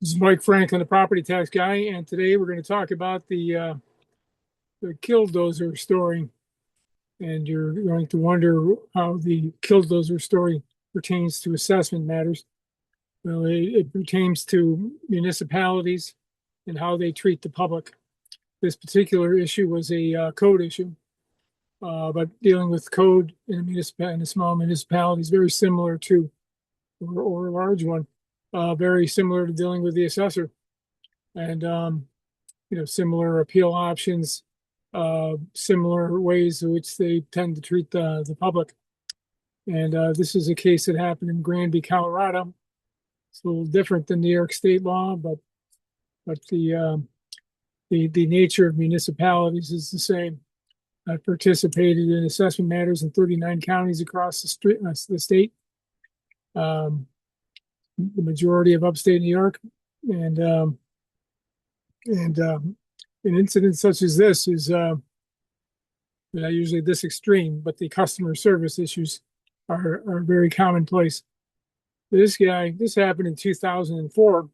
This is Mike Franklin, the property tax guy, and today we're going to talk about the Killdozer story. And you're going to wonder how the Killdozer story pertains to assessment matters. Well, it pertains to municipalities and how they treat the public. This particular issue was a code issue, but dealing with code in a small municipality is very similar to, or a large one, very similar to dealing with the assessor. And similar appeal options, similar ways in which they tend to treat the public. And this is a case that happened in Granby, Colorado. It's a little different than New York state law, but the nature of municipalities is the same. I participated in assessment matters in 39 counties across the state, the majority of upstate New York, and an incident such as this is not usually this extreme, but the customer service issues are very commonplace. This happened in 2004.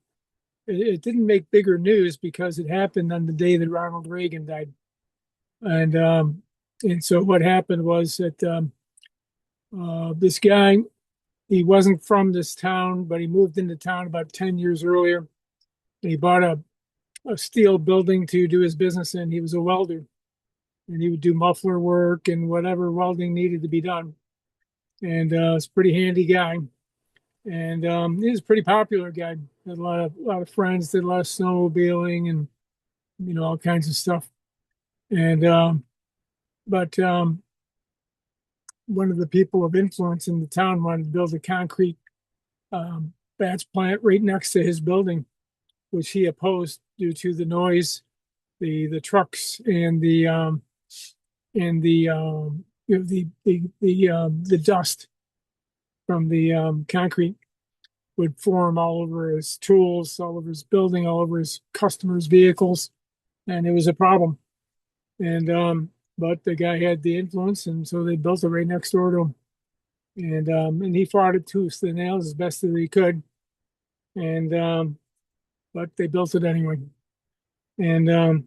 It didn't make bigger news because it happened on the day that Ronald Reagan died. And so what happened was that this guy, he wasn't from this town, but he moved into town about 10 years earlier. He bought a steel building to do his business in. He was a welder, and he would do muffler work and whatever welding needed to be done. And it's a pretty handy guy. And he was a pretty popular guy. Had a lot of friends, did a lot of snowmobiling and all kinds of stuff. And but one of the people of influence in the town wanted to build a concrete batch plant right next to his building, which he opposed due to the noise, the trucks, and the dust from the concrete would form all over his tools, all over his building, all over his customers' vehicles, and it was a problem. And but the guy had the influence, and so they built it right next door to him. And he fought it tooth and nail as best as he could, and but they built it anyway. And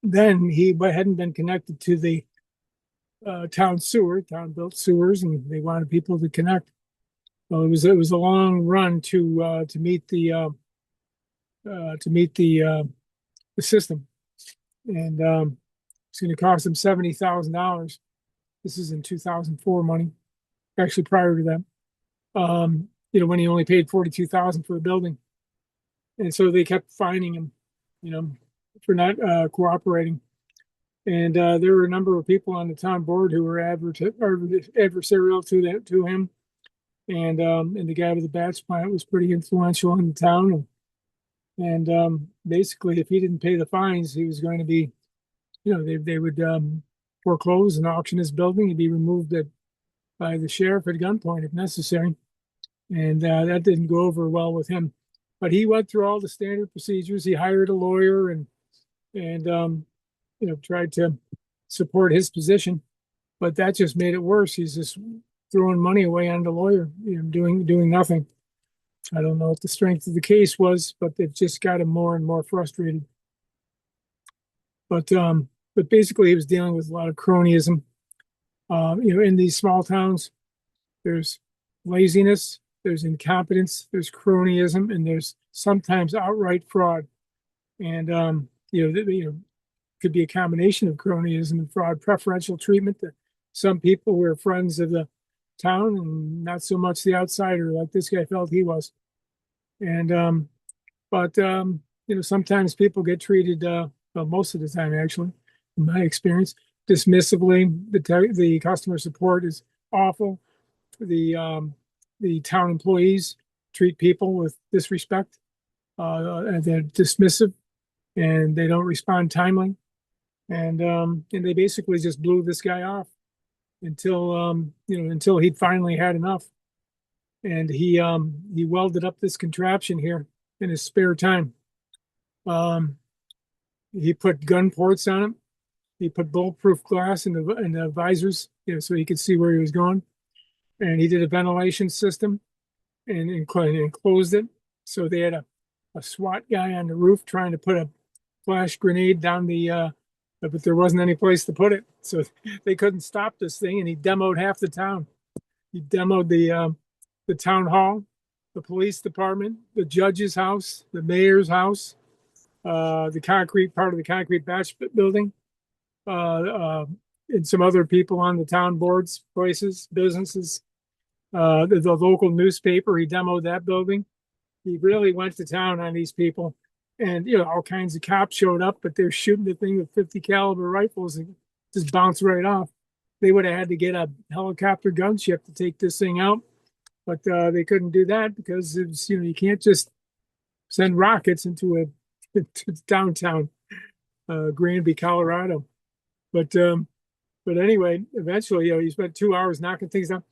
then he hadn't been connected to the town sewer. Town built sewers, and they wanted people to connect. Well, it was a long run to meet the system, and it's going to cost him $70,000. This is in 2004 money, actually prior to that. When he only paid $42,000 for the building. And so they kept fining him, for not cooperating. And there were a number of people on the town board who were adversarial to him. And the guy with the batch plant was pretty influential in the town. And basically, if he didn't pay the fines, he was going to be, they would foreclose and auction his building. He'd be removed by the sheriff at gunpoint if necessary. And that didn't go over well with him. But he went through all the standard procedures. He hired a lawyer and tried to support his position, but that just made it worse. He's just throwing money away on the lawyer, doing nothing. I don't know what the strength of the case was, but it just got him more and more frustrated. But basically, he was dealing with a lot of cronyism. In these small towns, there's laziness, there's incompetence, there's cronyism, and there's sometimes outright fraud. And could be a combination of cronyism and fraud, preferential treatment to some people who are friends of the town and not so much the outsider, like this guy felt he was. And but sometimes people get treated, most of the time, actually, in my experience, dismissively. The customer support is awful. The town employees treat people with disrespect, and they're dismissive, and they don't respond timely, and they basically just blew this guy off until he'd finally had enough, and he welded up this contraption here in his spare time. He put gun ports on it. He put bulletproof glass in the visors, so he could see where he was going. And he did a ventilation system and enclosed it. So they had a a SWAT guy on the roof trying to put a flash grenade down but there wasn't any place to put it, so they couldn't stop this thing. And he demoed half the town. He demoed the town hall, the police department, the judge's house, the mayor's house, the concrete part of the concrete batch building, uh, uh, and some other people on the town boards, places, businesses, the local newspaper. He demoed that building. He really went to town on these people, and all kinds of cops showed up, but they're shooting the thing with 50 caliber rifles and just bounce right off. They would have had to get a helicopter gunship to take this thing out, but they couldn't do that because it was, you can't just send rockets into downtown Granby, Colorado. But anyway, eventually, he spent 2 hours knocking things down.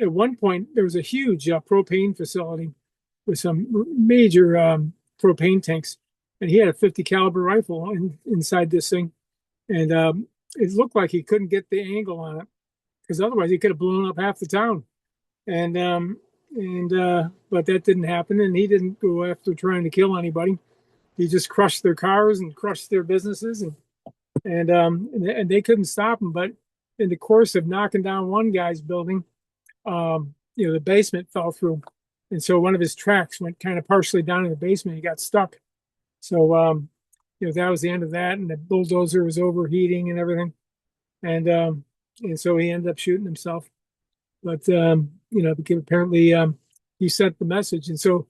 At one point, there was a huge propane facility with some major propane tanks, and he had a 50 caliber rifle inside this thing, and it looked like he couldn't get the angle on it because otherwise he could have blown up half the town. And but that didn't happen, and he didn't go after trying to kill anybody. He just crushed their cars and crushed their businesses, and they couldn't stop him. But in the course of knocking down one guy's building, the basement fell through, and so one of his tracks went kind of partially down in the basement. He got stuck. So that was the end of that, and the bulldozer was overheating and everything, and so he ended up shooting himself. But because apparently he sent the message, and so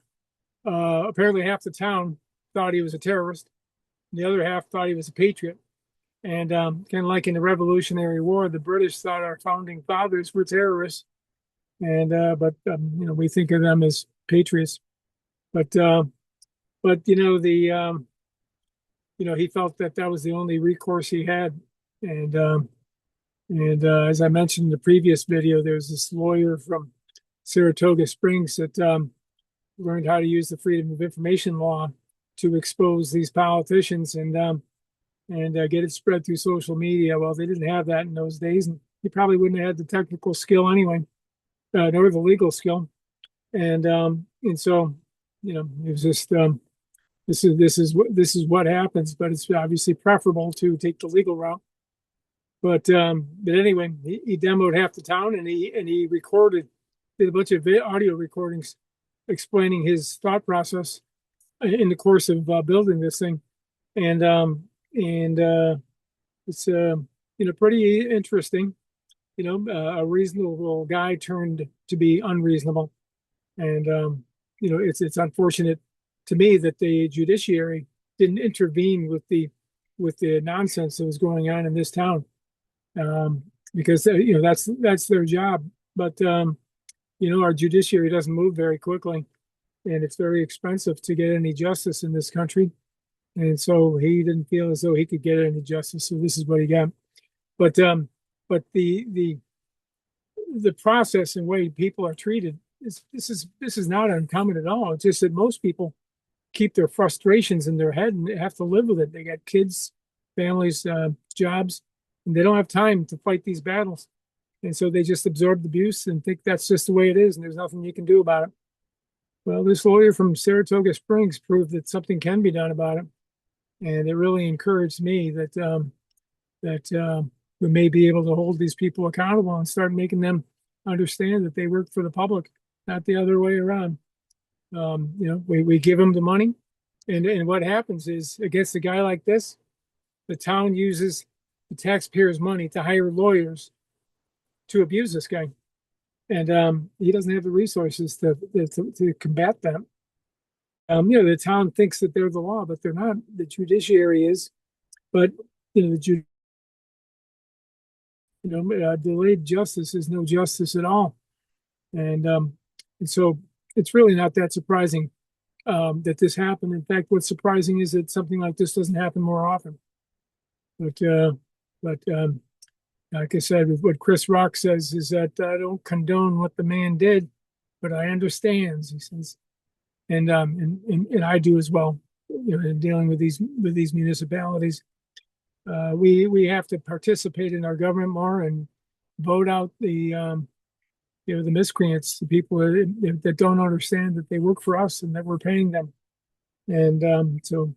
apparently half the town thought he was a terrorist, and the other half thought he was a patriot. And kind of like in the Revolutionary War, the British thought our founding fathers were terrorists, and but we think of them as patriots. But he felt that was the only recourse he had, and as I mentioned in the previous video, there's this lawyer from Saratoga Springs that learned how to use the Freedom of Information law to expose these politicians and get it spread through social media. Well, they didn't have that in those days, and he probably wouldn't have had the technical skill anyway, nor the legal skill. And so it was just this is what happens. But it's obviously preferable to take the legal route. But anyway, he demoed half the town, and he did a bunch of audio recordings explaining his thought process in the course of building this thing, and it's pretty interesting. A reasonable guy turned to be unreasonable, and it's unfortunate to me that the judiciary didn't intervene with the nonsense that was going on in this town, because that's their job. But our judiciary doesn't move very quickly, and it's very expensive to get any justice in this country. And so he didn't feel as though he could get any justice, so this is what he got. But the process and way people are treated this is not uncommon at all. It's just that most people keep their frustrations in their head and have to live with it. They got kids, families, jobs, and they don't have time to fight these battles. And so they just absorb the abuse and think that's just the way it is, and there's nothing you can do about it. Well, this lawyer from Saratoga Springs proved that something can be done about it, and it really encouraged me that we may be able to hold these people accountable and start making them understand that they work for the public, not the other way around. We give them the money, and what happens is, against a guy like this, the town uses the taxpayers' money to hire lawyers to abuse this guy, and he doesn't have the resources to combat that. The town thinks that they're the law, but they're not. The judiciary is, but delayed justice is no justice at all, and so it's really not that surprising that this happened. In fact, what's surprising is that something like this doesn't happen more often. But like I said, what Chris Rock says is that I don't condone what the man did, but I understand, he says, and I do as well. In dealing with these municipalities, we have to participate in our government more and vote out the miscreants, the people that don't understand that they work for us and that we're paying them. And so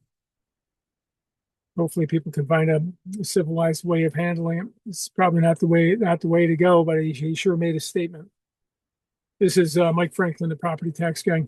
hopefully people can find a civilized way of handling it. It's probably not the way to go, but he sure made a statement. This is Mike Franklin, the property tax guy.